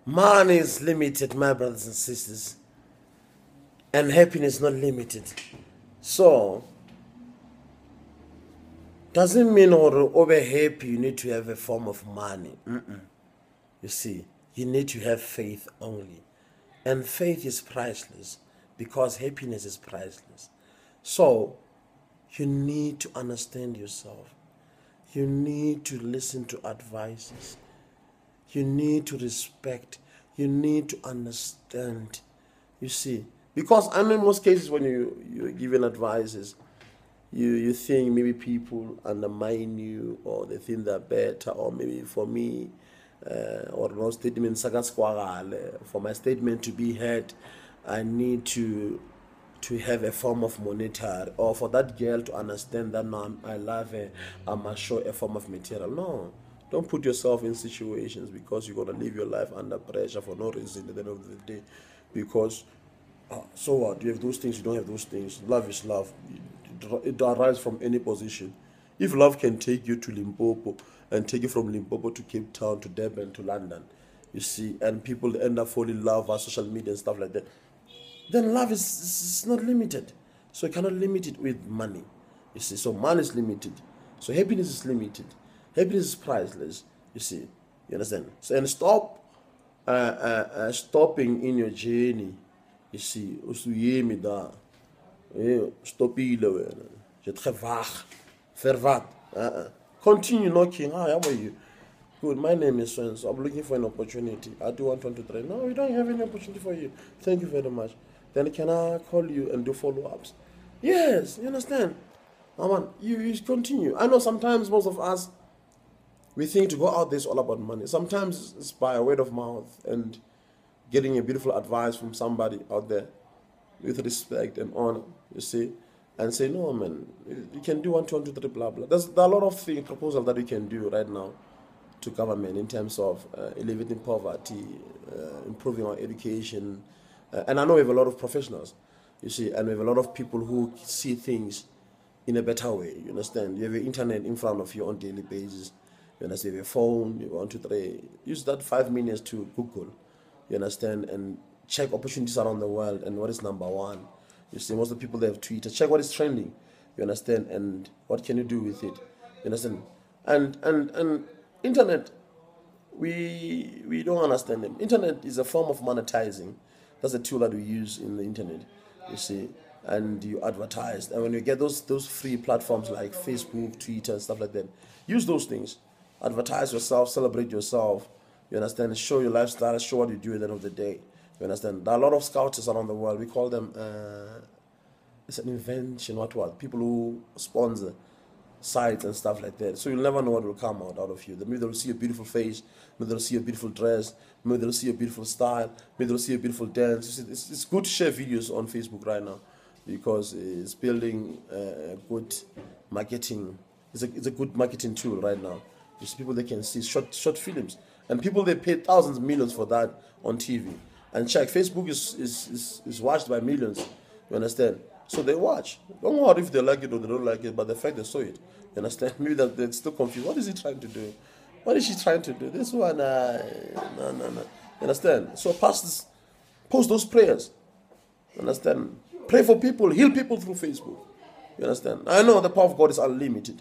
Money is limited, my brothers and sisters, and happiness not limited. So, doesn't mean or over happy you need to have a form of money. You see, you need to have faith only. And faith is priceless because happiness is priceless. So, you need to understand yourself. You need to listen to advices. You need to respect. You need to understand. You see, because I know in most cases when you're given advices, you think maybe people undermine you or they think they're better, or maybe for me, or no statement for my statement to be heard, I need to have a form of monetary, or for that girl to understand that no, I love her, I must show a form of material. No, don't put yourself in situations because you're gonna live your life under pressure for no reason at the end of the day. Because so what? You have those things, you don't have those things. Love is love. It arises from any position. If love can take you to Limpopo and take you from Limpopo to Cape Town to Durban to London, you see, and people end up falling in love on social media and stuff like that, then love is not limited. So you cannot limit it with money. You see, so money is limited. So happiness is limited. Happiness is priceless. You see, you understand? So and stop stopping in your journey. You see, usuyemi da. Stopile wena. Je très vaag. Vervat. Continue knocking. Hi, how are you? Good, my name is so and so. I'm looking for an opportunity. I do want 1, 2, 3. No, we don't have any opportunity for you. Thank you very much. Then can I call you and do follow-ups? Yes, you understand? You continue. I know sometimes most of us, we think to go out there is all about money. Sometimes it's by word of mouth and getting a beautiful advice from somebody out there with respect and honor, you see, and say, no, man, you can do 1, 2, 3, blah, blah. There are a lot of proposals that we can do right now to government in terms of alleviating poverty, improving our education. And I know we have a lot of professionals, you see, and we have a lot of people who see things in a better way, you understand? You have your internet in front of you on a daily basis. You understand? You have your phone, you want to 3. Use that 5 minutes to Google, you understand, and check opportunities around the world and what is number one. You see, most of the people, they have Twitter. Check what is trending, you understand, and what can you do with it, you understand? And internet, we don't understand them. Internet is a form of monetizing. That's a tool that we use in the internet, you see, and you advertise. And when you get those free platforms like Facebook, Twitter, and stuff like that, use those things. Advertise yourself, celebrate yourself, you understand, show your lifestyle, show what you do at the end of the day. You understand? There are a lot of scouters around the world. We call them, it's an invention, what? People who sponsor sites and stuff like that. So you'll never know what will come out of you. Maybe they'll see a beautiful face, maybe they'll see a beautiful dress, maybe they'll see a beautiful style, maybe they'll see a beautiful dance. You see, it's good to share videos on Facebook right now because it's building good marketing. It's a good marketing tool right now. There's people they can see short films, and people they pay thousands, millions for that on TV. And check, Facebook is watched by millions. You understand? So they watch. Don't worry if they like it or they don't like it, but the fact they saw it. You understand? Maybe that they're still confused. What is he trying to do? What is she trying to do? This one, no. You understand? So post those prayers. You understand? Pray for people, heal people through Facebook. You understand? I know the power of God is unlimited.